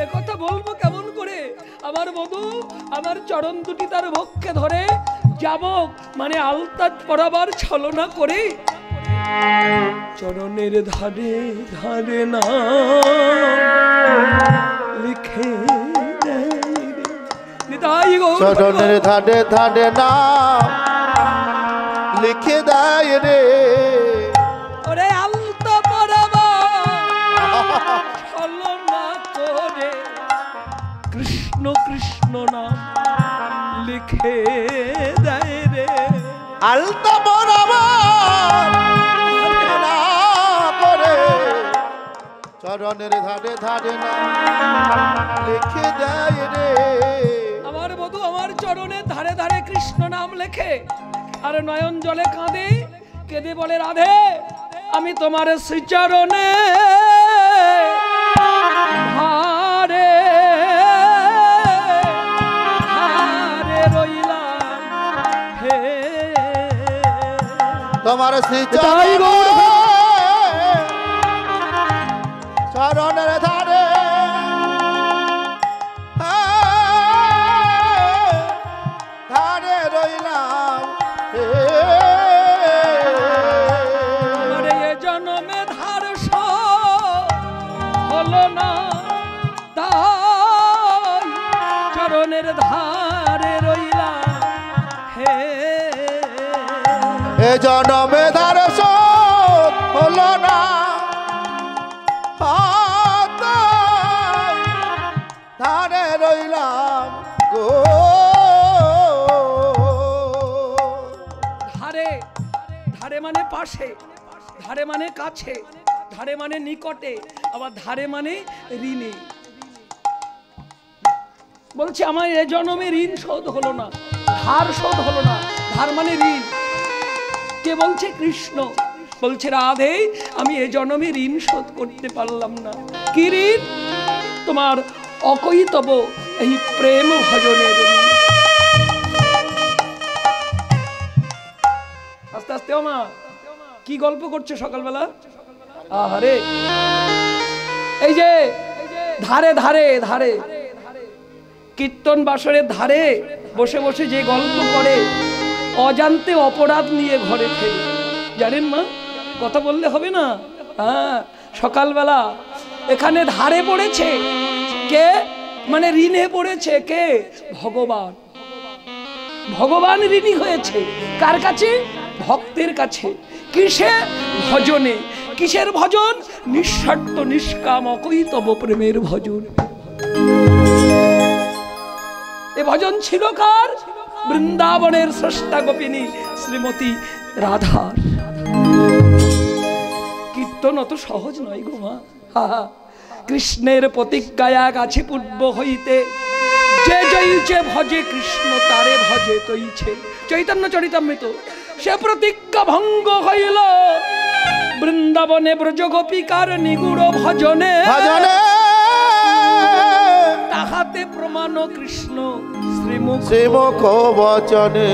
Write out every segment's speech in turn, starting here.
একথা বলবো কেমন করে? আমার বধূ আমার চরণ দুটি তার বক্ষে ধরে যাব, মানে আলতা পরাবার ছলনা করে চরণের ধারে ধারে না লিখে চরণের ধারে ধারে না লিখে দেয় রে। ওরে আলতা পরাবার ছলনা করে কৃষ্ণ কৃষ্ণ নাম লিখে দেয় রে। আলতা বরাবর না করে চরণের ধারে ধারে না লিখে দেয় রে। আমার বধূ আমার চরণের ধারে ধারে কৃষ্ণ নাম লেখে আর নয়ন জলে কাঁদে, কেঁদে বলে রাধে আমি তোমার শ্রীচরণে ধারে ধারে রইলাম হে। তোমার শ্রীচরণে চরণের ধারে ধারে রইলাম হে। আরে এ জন্মে ধার হলো না তাই চরণের ধারে রইলাম হে। এ জন্মে ধার হলো না ধারে রইলাম গো। ধারে ধারে মানে পাশে, ধারে মানে কাছে, ধারে মানে নিকটে, আবার ধারে মানে ঋণে। বলছে আমার এ জন্মে ঋণ শোধ হলো না, ধার শোধ হলো না। ধার মানে ঋণ। কে বলছে? কৃষ্ণ বলছে রাধে আমি এ জন্মে ঋণ শোধ করতে পারলাম না। কি ঋণ? তোমার অকৈতব এই প্রেম ভজনের ঋণ। আস্তে আস্তে ও মা কি গল্প করছে সকালবেলা? আহারে এই যে ধারে ধারে ধারে কীর্তন বাসরের ধারে বসে বসে যে গল্প করে অজান্তে অপরাধ নিয়ে ঘরে ফেরে। জানেন মা, কথা বললে হবে না। হ্যাঁ, সকালবেলা এখানে ধারে পড়েছে কে? মানে ঋণে পড়েছে কে? ভগবান। ভগবান ঋণী হয়েছে কার কাছে? ভক্তের কাছে। কিসে? ভজনে। কিসের ভজন? নিঃস্বার্থ নিষ্কাম অকৈতব প্রেমের ভজন। এ ভজন ছিল কার? বৃন্দাবনের স্রষ্টা গোপিনী শ্রীমতী রাধার। কীর্তন অত সহজ নয় গো মা। কৃষ্ণের প্রতিজ্ঞায়া গাছে পূর্ব হইতে যে জয়ীছে ভজে কৃষ্ণ তারে ভজে তৈছে। চৈতন্য চরিতামৃত। সে প্রতিজ্ঞা ভঙ্গ হইল বৃন্দাবনে ব্রজ গোপিকার নিগুড় ভজনে। তাহাতে প্রমাণ কৃষ্ণ শ্রীমুখ বচনে।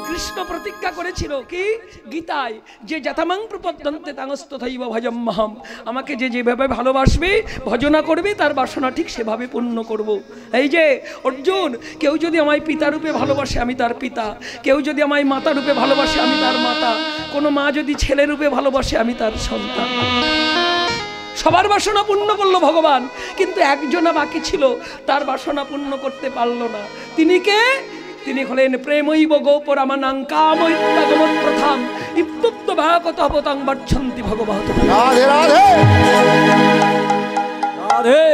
কৃষ্ণ প্রতিজ্ঞা করেছিল কি? গীতায় যে যথামাং প্রপদ্যন্তে তাংস্তথৈব ভজম্মহম, আমাকে যে যেভাবে ভালোবাসবে ভজনা করবে তার বাসনা ঠিক সেভাবে পূর্ণ করব। এই যে অর্জুন, কেউ যদি আমায় পিতা রূপে ভালোবাসে আমি তার পিতা, কেউ যদি আমায় মাতা রূপে ভালোবাসে আমি তার মাতা, কোনো মা যদি ছেলে রূপে ভালোবাসে আমি তার সন্তান। সবার বাসনা পূর্ণ করলো ভগবান, কিন্তু একজনা বাকি ছিল, তার বাসনা পূর্ণ করতে পারলো না। তিনি কে? তিনি হলেন প্রেমৈব গোপরামানাং কামৈত্যাগমৎ প্রথাম ইত্যুক্ত ভাগতপতাং বর্ছন্তি ভগবত। রাধে রাধে রাধে।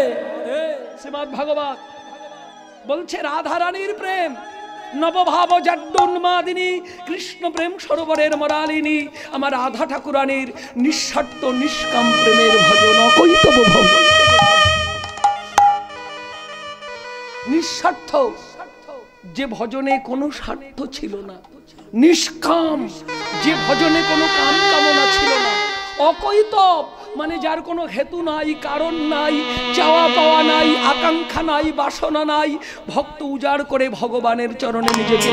শ্রীমদ্ ভাগবত বলছে রাধা রানীর প্রেম নবভাব জাড্ডোন্মাদিনী, কৃষ্ণ প্রেম সরোবরের মরালিনী। আমার রাধা ঠাকুরানীর নিঃস্বার্থ নিষ্কাম প্রেমের ভজন অকৈতব ভজন। নিঃস্বার্থ যে ভজনে কোনো স্বার্থ ছিল না, নিষ্কাম যে ভজনে কোনো কাম কামনা ছিল না, অকৈতব মানে যার কোনো হেতু নাই, কারণ নাই, চাওয়া পাওয়া নাই, আকাঙ্ক্ষা নাই, বাসনা নাই, ভক্ত উজাড় করে ভগবানের চরণে নিজেকে।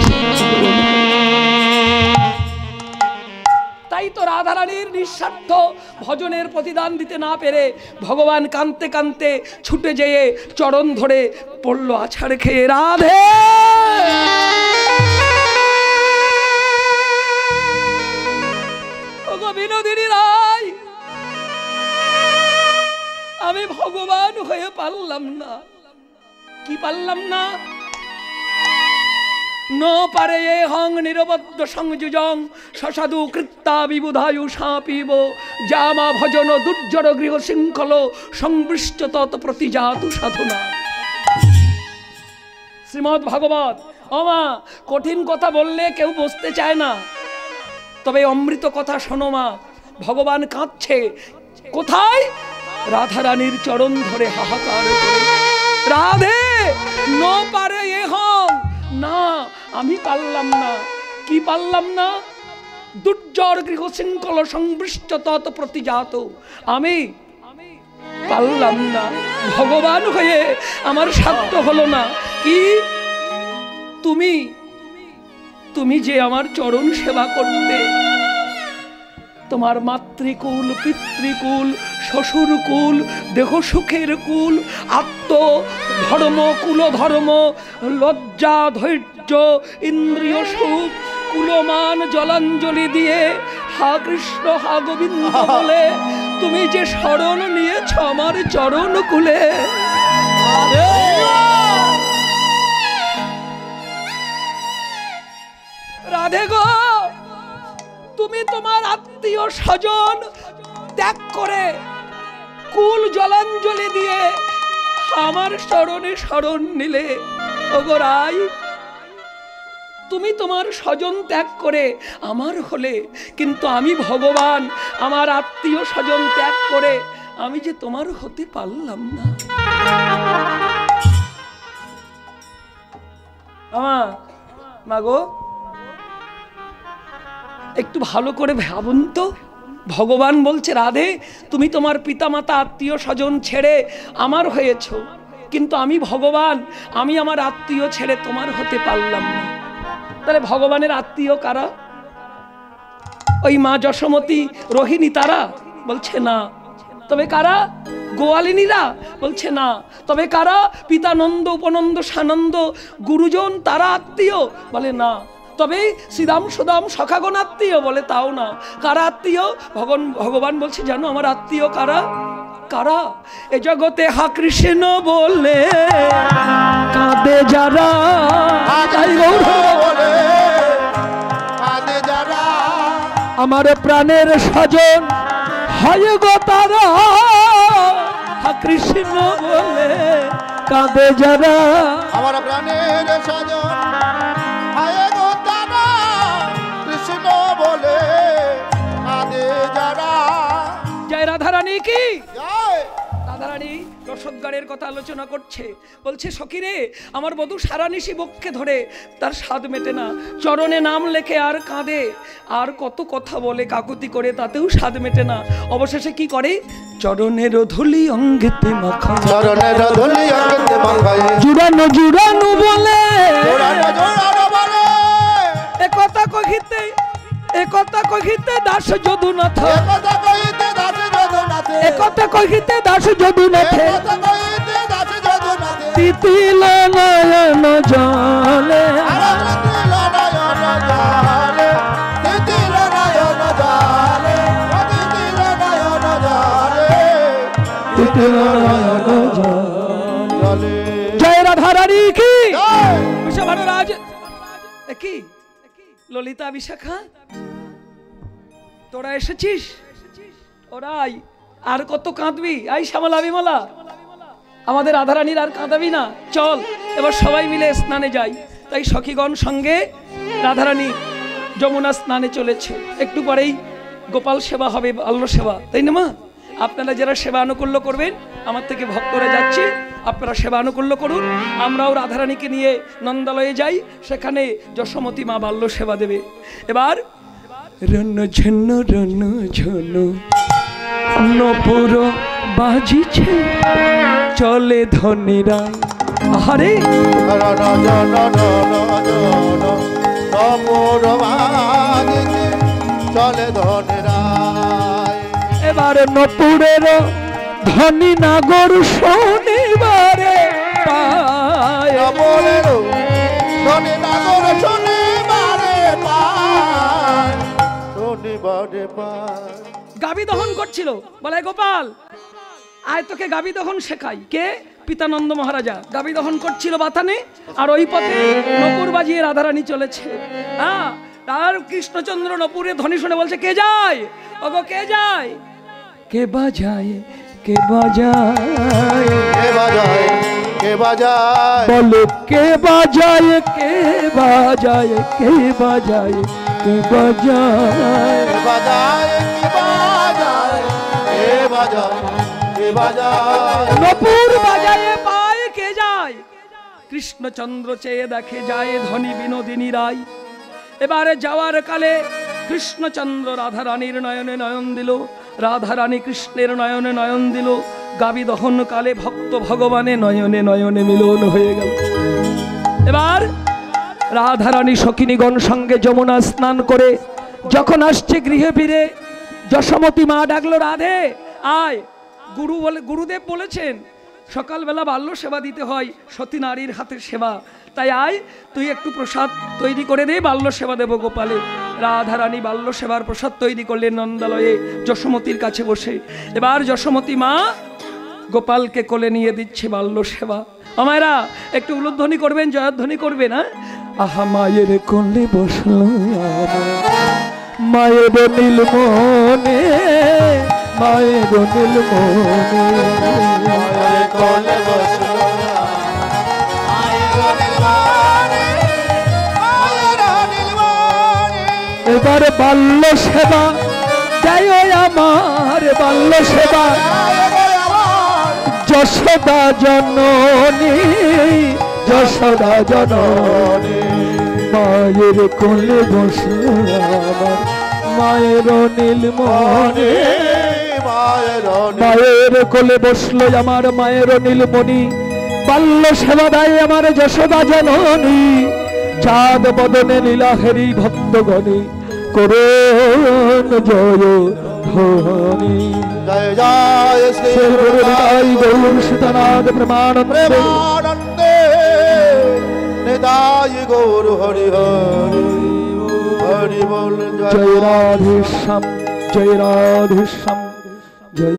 তাই তাই তো রাধারানীর নিঃস্বার্থ ভজনের প্রতিদান দিতে না পেরে ভগবান কাঁদতে কাঁদতে ছুটে যেয়ে চরণ ধরে পড়ল আছাড় খেয়ে, রাধে ওগো বিনোদিনী রায়, আমি ভগবান হয়ে পারলাম না। কি পারলাম না? ন পারে এ হং নিরবদ্ধ সংযুজং সসাধু কৃত্তা বিবুধায়ু সাপিব জামা ভজন দুর্জর গৃহ শৃঙ্খল সংবৃষ্ট তৎ প্রতিজাতু সাধনা। শ্রীমদ্ ভাগবত। ওমা, কঠিন কথা বললে কেউ বুঝতে চায় না, তবে অমৃত কথা শোনো মা। ভগবান কাঁদছে কোথায়? রাধারানীর চরণ ধরে হাহাকার করে, রাধে ন পারে এ হং, না আমি পারলাম না। কি পারলাম না? দুর্জর গৃহ শৃঙ্খল সংবৃষ্ট তৎ প্রতিজাত, আমি পারলাম না। ভগবান হয়ে আমার সাধ্য হলো না। কি? তুমি তুমি যে আমার চরণ সেবা করতে, তোমার মাতৃকুল পিতৃকুল শ্বশুরকুল দেহ সুখের কুল আত্ম ধর্ম কুল ধর্ম লজ্জা ধৈর্য ইন্দ্রিয় সুখ কুলমান জলাঞ্জলি দিয়ে হা কৃষ্ণ হা গোবিন্দ বলে তুমি যে শরণ নিয়েছ আমার চরণ কুলে, রাধে গো, তুমি তোমার আত্মীয় স্বজন ত্যাগ করে কুল জলাঞ্জলি দিয়ে আমার শরণে শরণ নিলে। ওগো রাই, তুমি তোমার স্বজন ত্যাগ করে আমার হলে, কিন্তু আমি ভগবান আমার আত্মীয় স্বজন ত্যাগ করে আমি যে তোমার হতে পারলাম না। মাগো, একটু ভালো করে ভাবুন তো। ভগবান বলছে, রাধে তুমি তোমার পিতামাতা আত্মীয় স্বজন ছেড়ে আমার হয়েছ, কিন্তু আমি ভগবান, আমি আমার আত্মীয় ছেড়ে তোমার হতে পারলাম না। তাহলে ভগবানের আত্মীয় কারা? ওই মা যশোমতী রোহিণী তারা? বলছে না। তবে কারা? গোয়ালিনীরা? বলছে না। তবে কারা? পিতা নন্দ উপনন্দ সানন্দ গুরুজন তারা আত্মীয়? বলে না। তবে শ্রীদাম সুদাম সখাগণ আত্মীয়? বলে তাও না। কারা আত্মীয়? ভগবান বলছে জানো আমার আত্মীয় কারা? কারা? এ জগতে হা কৃষ্ণ বলে কাঁদে যারা, আমার প্রাণের স্বজন হয় গো তারা, হা কৃষ্ণ বলে কাঁদে যারা, আমার প্রাণের স্বজন হয় গো তারা, কৃষ্ণ বলে কাঁদে যারা। জয় রাধারানী কি? জয়। রাধারানী রসদগারের কথা আলোচনা করছে, বলছে সখী রে, আমার বধূ সারা নিশি বক্ষে ধরে তার স্বাদ মেটে না, চরণে নাম লেখে আর কাঁদে, আর কত কথা বলে কাকুতি করে, তাতেও স্বাদ মেটে না। অবশেষে কি করে? চরণের ধুলি অঙ্গেতে মাখা, চরণের ধুলি অঙ্গেতে মাখা, জুড়ানো জুড়ানো বলে, জোড়ানো জোড়ানো বলে, একথা কহিতে একথা কহিতে দাস যদুনাথ, একথা কহিতে দাস যদুনাথ, একথা কহিতে দাস যদুনাথ, একথা কহিতে দাস যদুনাথ, তিতিল নয়ন জলে, তিতিল নয়ন জলে, তিতিল নয়ন জলে, তিতিল নয়ন জলে, তিতিল নয়ন জলে। জয় রাধারানী কি? জয়। বিশ্বভানুরাজ কি? ললিতা বিশাখা তোরা এসেছিস? ওরাই আর কত কাঁদবি? আই শ্যামলা বিমলা, আমাদের রাধারানীর আর কাঁদাবি না? চল এবার সবাই মিলে স্নানে যাই। তাই সখীগণ সঙ্গে রাধারানী যমুনা স্নানে চলেছে। একটু পরেই গোপাল সেবা হবে, বাল্য সেবা, তাই না মা? আপনারা যারা সেবা আনুকূল্য করবেন, আমার থেকে ভক্তরা যাচ্ছে, আপনারা সেবা আনুকূল্য করুন। আমরাও রাধারানীকে নিয়ে নন্দালয়ে যাই, সেখানে যশোমতী মা বাল্য সেবা দেবে। এবার রণ ঝন রণ ঝন নপুর বাজিছে, চলে ধনীরা আরে রণ জন রণ জন নপুর বাজিছে, চলে ধনেরায়। এবার নপুরের ধনী নাগর শনিবারে পায়, নপুরের ধনী নাগর শনিবারে পায়, শনিবারে পায়। গাবি দহন করছিল, বলে গোপাল আয় তোকে গাবি দহন শেখাই। কে? পিতানন্দ মহারাজা গাবি দহন করছিল বাতানে, আর ওই পথে নপুর বাজিয়ে রাধারানী চলেছে। হ্যাঁ, আর কৃষ্ণচন্দ্র নপুরে ধ্বনি শুনে বলছে কে যায়, ওগো কে যায়? কে বাজায়, কে বাজায়, কে বাজায়, কে বাজায়, বলো কে বাজায়, কে বাজায়, কে বাজায়, কে বাজায়, কে বাজায়, কে বাজায়, কে বাজায়, কে বাজায়। নপুর বাজায় পায় কে যায়? কৃষ্ণচন্দ্র চেয়ে দেখে যায় ধনী বিনোদিনী রায়। এবারে যাওয়ার কালে কৃষ্ণচন্দ্র রাধারানীর নয়নে নয়ন দিল, রাধারানী কৃষ্ণের নয়নে নয়ন দিল। গাবি দহন কালে ভক্ত ভগবানে নয়নে নয়নে মিলন হয়ে গেল। এবার রাধারানী সখিনীগণ সঙ্গে যমুনা স্নান করে যখন আসছে গৃহে ফিরে, যশোমতী মা ডাকলো রাধে আয়। গুরুদেব বলেছেন সকালবেলা বাল্য সেবা দিতে হয়, সতী নারীর হাতের সেবা, তাই আয় তুই একটু প্রসাদ তৈরি করে দে, বাল্য সেবা দেব গোপালে। রাধারানী বাল্য সেবার প্রসাদ তৈরি করলেন নন্দালয়ে যশোমতীর কাছে বসে। এবার যশোমতী মা গোপালকে কোলে নিয়ে দিচ্ছে বাল্য সেবা। আমায়রা একটু উলুধ্বনি করবেন, জয়ধ্বনি করবেন। হ্যাঁ, আহা মায়ের কোলে বসলো মায়ের নীল মনে, মায়ের নীল মনে, মায়ের কোলে বসলো মায়ের নীল মনে, মায়ের নীল মনে। এবার বাল্য সেবা দেয় আমার, বাল্য সেবা যশোদা জননী, যশোদা জননী। মায়ের কোলে বসলো আমার মায়ের নীল মনে, মায়ের কোলে বসলো আমার মায়ের নীলমণি। বাল্য সেবা দেয় আমার যশোদা জননী। চাঁদ বদনে লীলাহেরি ভক্তগণী করুন জয় ধ্বনি। জয় জয় শ্রী গুরুদাই গৌর সীতানাথ প্রেমানন্দে, প্রেমানন্দে নিতাই গৌর হরি হরি হরি বল। জয় রাধে শ্যাম, জয় রাধে শ্যাম, জয়।